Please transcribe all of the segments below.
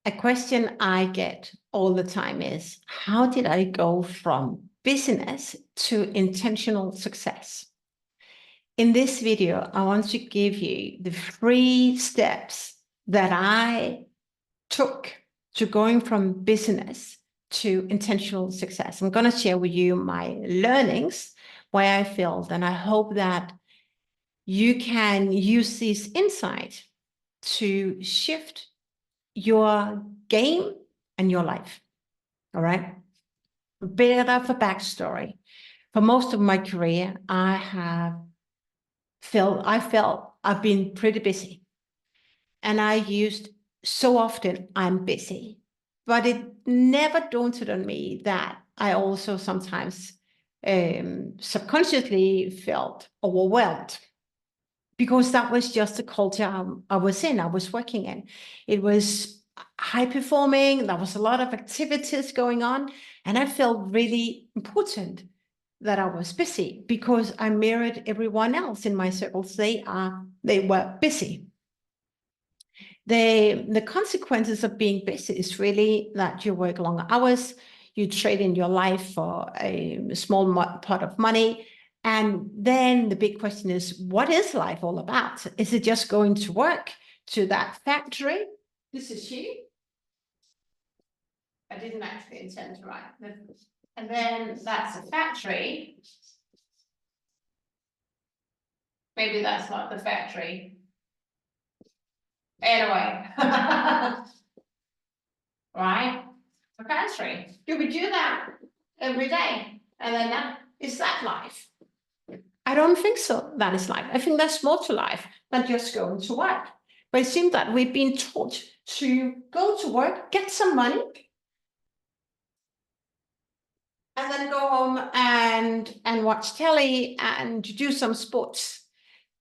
A question I get all the time is, how did I go from business to intentional success? In this video, I want to give you the 3 steps that I took to going from business to intentional success. I'm going to share with you my learnings, where I failed, and I hope that you can use this insight to shift your game and your life. All right. A bit of a backstory. For most of my career, I felt I've been pretty busy. And I used so often, I'm busy. But it never dawned on me that I also sometimes subconsciously felt overwhelmed, because that was just the culture I was in, I was working in. It was high performing, there was a lot of activities going on, and I felt really important that I was busy because I mirrored everyone else in my circles. They were busy. The consequences of being busy is really that you work longer hours, you trade in your life for a small pot of money. And then the big question is, what is life all about? Is it just going to work to that factory? This is you. I didn't actually intend to write. And then that's a factory. Maybe that's not the factory. Anyway. Right? A factory. Do we do that every day? And then is that life? I don't think so. That is life. I think there's more to life than just going to work. But it seems that we've been taught to go to work, get some money, and then go home and watch telly and do some sports.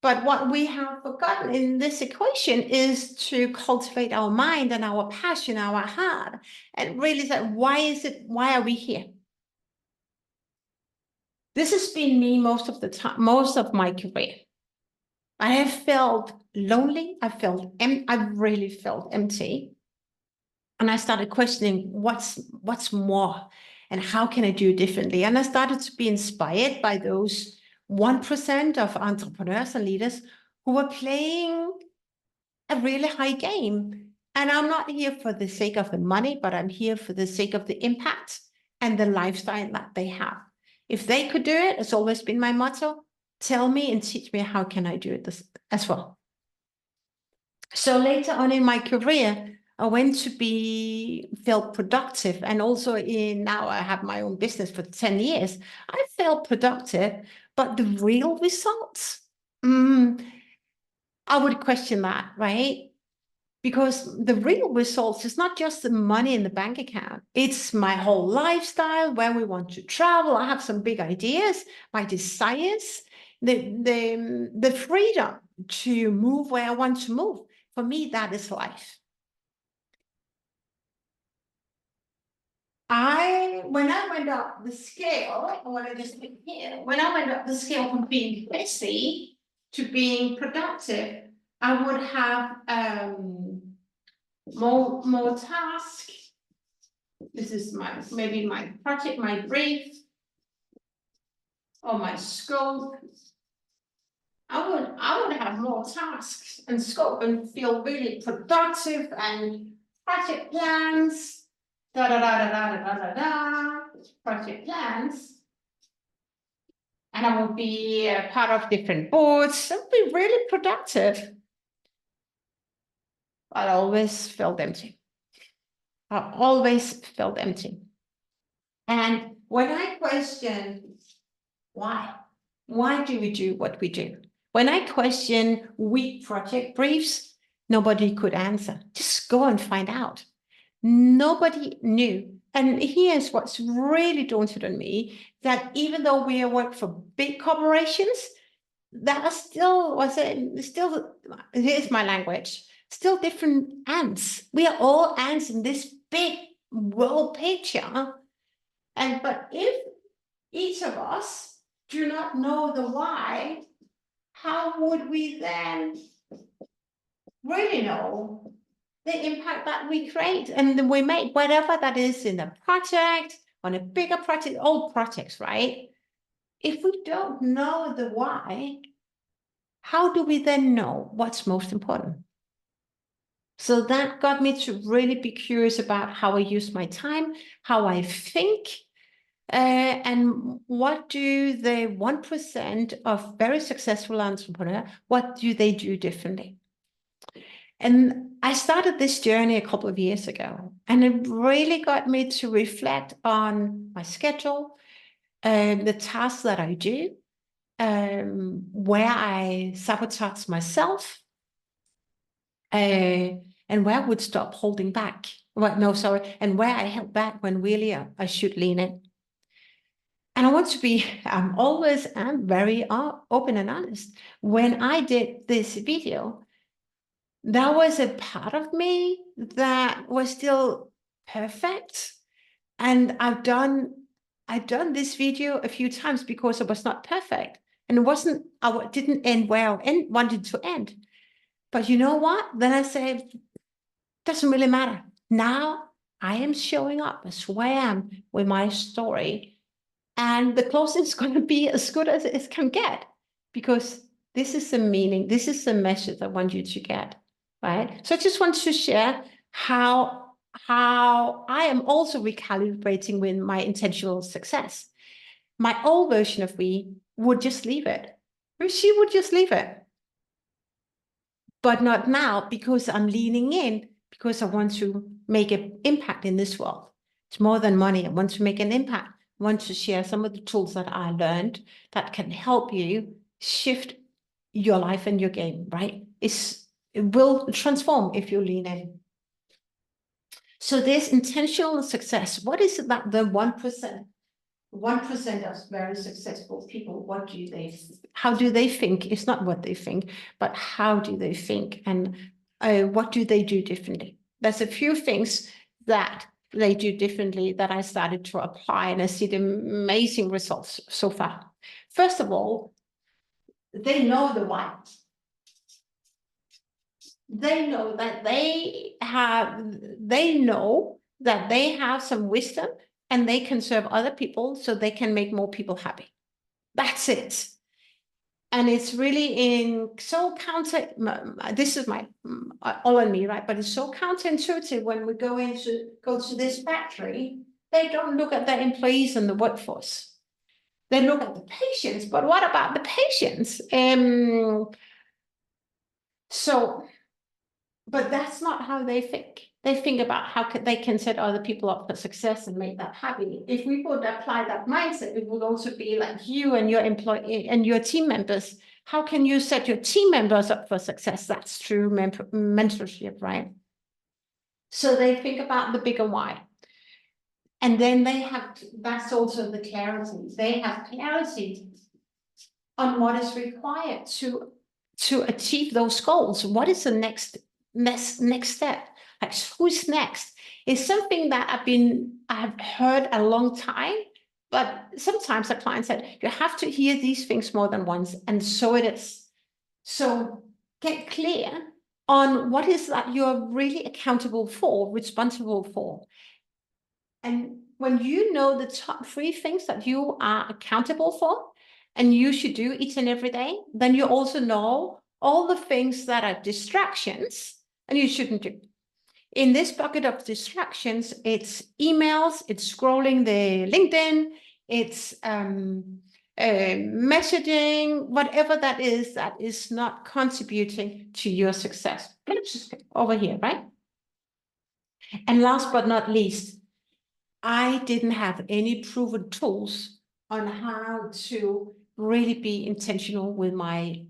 But what we have forgotten in this equation is to cultivate our mind and our passion, our heart, and really say, why are we here? This has been me most of the time, most of my career. I have felt lonely. I really felt empty. And I started questioning what's more and how can I do differently? And I started to be inspired by those 1% of entrepreneurs and leaders who were playing a really high game. And I'm not here for the sake of the money, but I'm here for the sake of the impact and the lifestyle that they have. If they could do it, it's always been my motto, tell me and teach me how can I do it as well. So later on in my career, I went to felt productive. And also now I have my own business for 10 years. I felt productive, but the real results, I would question that, right? Because the real results is not just the money in the bank account. It's my whole lifestyle, where we want to travel. I have some big ideas, my desires, the freedom to move where I want to move. For me, that is life. When I went up the scale, I want to just pick here, when I went up the scale from being busy to being productive, I would have more tasks. This is maybe my project, my brief, or my scope. I would have more tasks and scope and feel really productive, and project plans, project plans. And I would be a part of different boards. I would be really productive. But I always felt empty. I always felt empty. And when I question why do we do what we do? When I question weak project briefs, nobody could answer. Just go and find out. Nobody knew. And here's what's really daunted on me, that even though we work for big corporations, that are still, here's my language, still different ants. We are all ants in this big world picture. But if each of us do not know the why, how would we then really know the impact that we create and we make, whatever that is in a project, on a bigger project, all projects, right? If we don't know the why, how do we then know what's most important? So that got me to really be curious about how I use my time, how I think, and what do the 1% of very successful entrepreneurs, what do they do differently? And I started this journey a couple of years ago, and it really got me to reflect on my schedule, the tasks that I do, where I sabotage myself, and where I would stop holding back. Well, no, sorry, and where I held back when really I should lean in. And I want to be, I'm always am very open and honest. When I did this video, there was a part of me that was still perfect. And I've done this video a few times because it was not perfect. And it wasn't, I didn't end where I wanted to end. But you know what? Then I said, doesn't really matter. Now I am showing up as who I am with my story. And the closing is going to be as good as it can get, because this is the meaning, this is the message I want you to get, right? So I just want to share how I am also recalibrating with my intentional success. My old version of me would just leave it. She would just leave it. But not now, because I'm leaning in, because I want to make an impact in this world. It's more than money. I want to make an impact. I want to share some of the tools that I learned that can help you shift your life and your game, right? It will transform if you lean in. So this intentional success, what is about the 1%? 1% of very successful people, how do they think? It's not what they think, but how do they think, and what do they do differently? There's a few things that they do differently that I started to apply, and I see the amazing results so far. First of all, they know the why. They know that they have some wisdom, and they can serve other people so they can make more people happy. That's it. And it's really this is my all on me, right? But it's so counterintuitive when we go to this factory. They don't look at their employees and the workforce. They look at the patients, but what about the patients? But that's not how they think. They think about how they can set other people up for success and make that happy. If we would apply that mindset, it would also be like you and your employee and your team members. How can you set your team members up for success? That's true mentorship, right? So they think about the bigger why. And then that's also the clarity. They have clarity on what is required to achieve those goals. What is the next step? Like, who's next? Is something that I've heard a long time, but sometimes a client said, you have to hear these things more than once, and so it is. So get clear on what is that you're really accountable for, responsible for. And when you know the top 3 things that you are accountable for, and you should do each and every day, then you also know all the things that are distractions and you shouldn't do. In this bucket of distractions, it's emails, it's scrolling the LinkedIn, it's messaging, whatever that is not contributing to your success. Let's just go over here, right? And last but not least, I didn't have any proven tools on how to really be intentional with my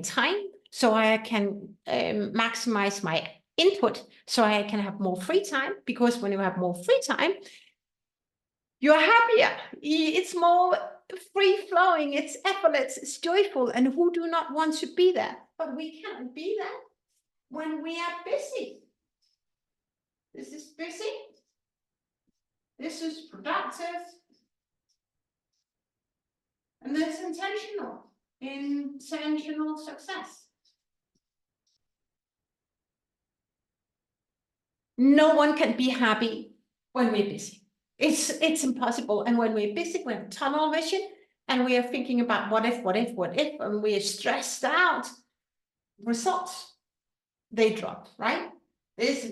time, so I can maximize my input, so I can have more free time. Because when you have more free time, you're happier. It's more free flowing. It's effortless. It's joyful. And who do not want to be there? But we can't be there when we are busy. This is busy. This is productive. And that's intentional success. No one can be happy when we're busy. It's impossible. And when we're busy, we have tunnel vision and we are thinking about what if, and we are stressed out. Results, they drop, right? There's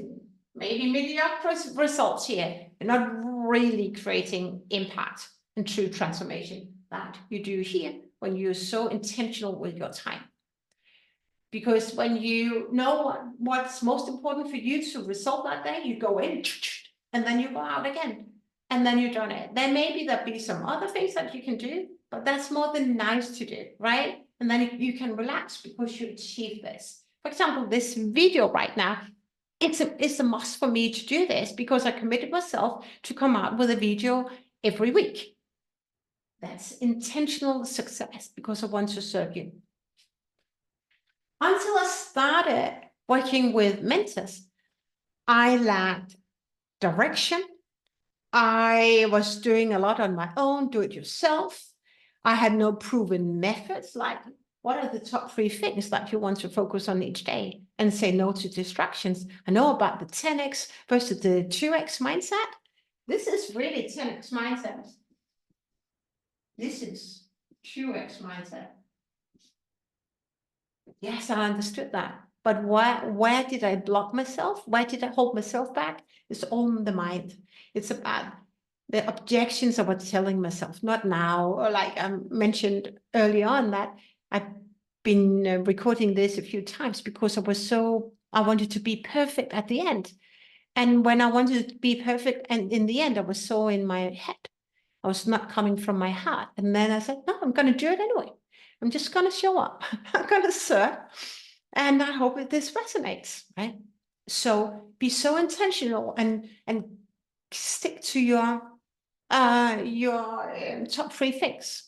maybe mediocre results here. You're not really creating impact and true transformation that you do here when you're so intentional with your time. Because when you know what's most important for you to resolve that day, you go in and then you go out again. And then you've done it. Then maybe there'll be some other things that you can do, but that's more than nice to do, right? And then you can relax because you achieve this. For example, this video right now, it's a must for me to do this because I committed myself to come out with a video every week. That's intentional success because I want to serve you. Until I started working with mentors, I lacked direction. I was doing a lot on my own, do it yourself. I had no proven methods, like what are the top 3 things that you want to focus on each day and say no to distractions. I know about the 10x versus the 2x mindset. This is really 10x mindset. This is 2x mindset. Yes, I understood that. But where did I block myself? Why did I hold myself back? It's all in the mind. It's about the objections I was telling myself, not now, or like I mentioned early on that I've been recording this a few times because I wanted to be perfect at the end. And when I wanted to be perfect and in the end, I was so in my head. I was not coming from my heart. And then I said, no, I'm going to do it anyway. I'm just going to show up. I'm going to serve. And I hope that this resonates, right? So be so intentional and stick to your top 3 things.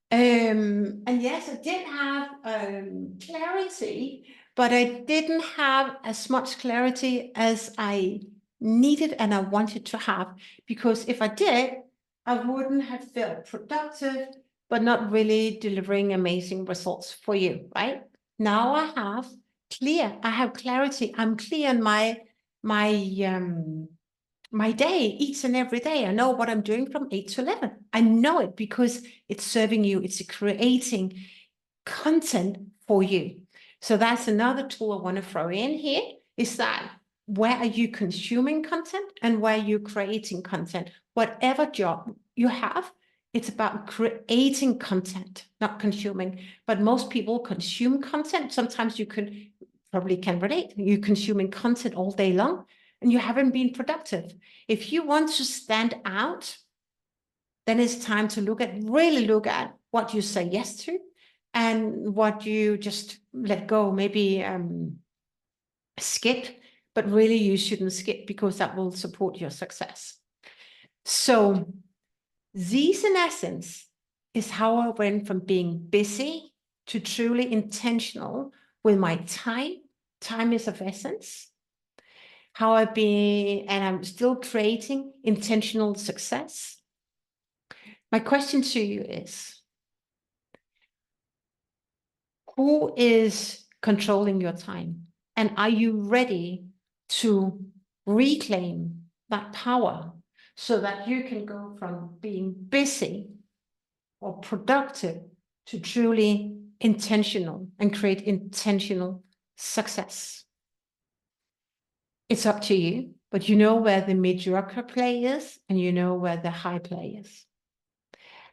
And yes, I did have clarity, but I didn't have as much clarity as I needed and I wanted to have, because if I did, I wouldn't have felt productive, but not really delivering amazing results for you, right? Now I have clarity. I'm clear on my day, each and every day. I know what I'm doing from 8 to 11. I know it because it's serving you. It's creating content for you. So that's another tool I want to throw in here, is that where are you consuming content and where are you creating content? Whatever job you have, it's about creating content, not consuming. But most people consume content. Sometimes you probably can relate. You're consuming content all day long and you haven't been productive. If you want to stand out, then it's time to really look at what you say yes to and what you just let go, maybe skip, but really you shouldn't skip because that will support your success. So these, in essence, is how I went from being busy to truly intentional with my time. Time is of essence. How I've been, and I'm still creating intentional success. My question to you is, who is controlling your time? And are you ready to reclaim that power so that you can go from being busy or productive to truly intentional and create intentional success? It's up to you, but you know where the mediocre play is and you know where the high play is.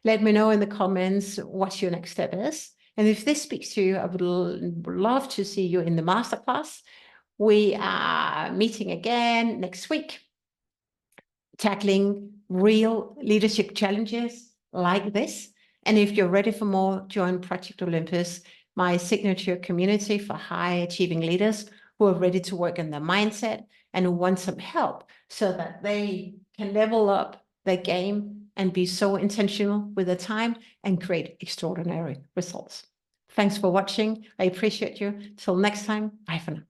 Let me know in the comments what your next step is. And if this speaks to you, I would love to see you in the masterclass. We are meeting again next week, tackling real leadership challenges like this. And if you're ready for more, join Project Olympus, my signature community for high achieving leaders who are ready to work on their mindset and who want some help so that they can level up their game and be so intentional with their time and create extraordinary results. Thanks for watching. I appreciate you. Till next time, bye for now.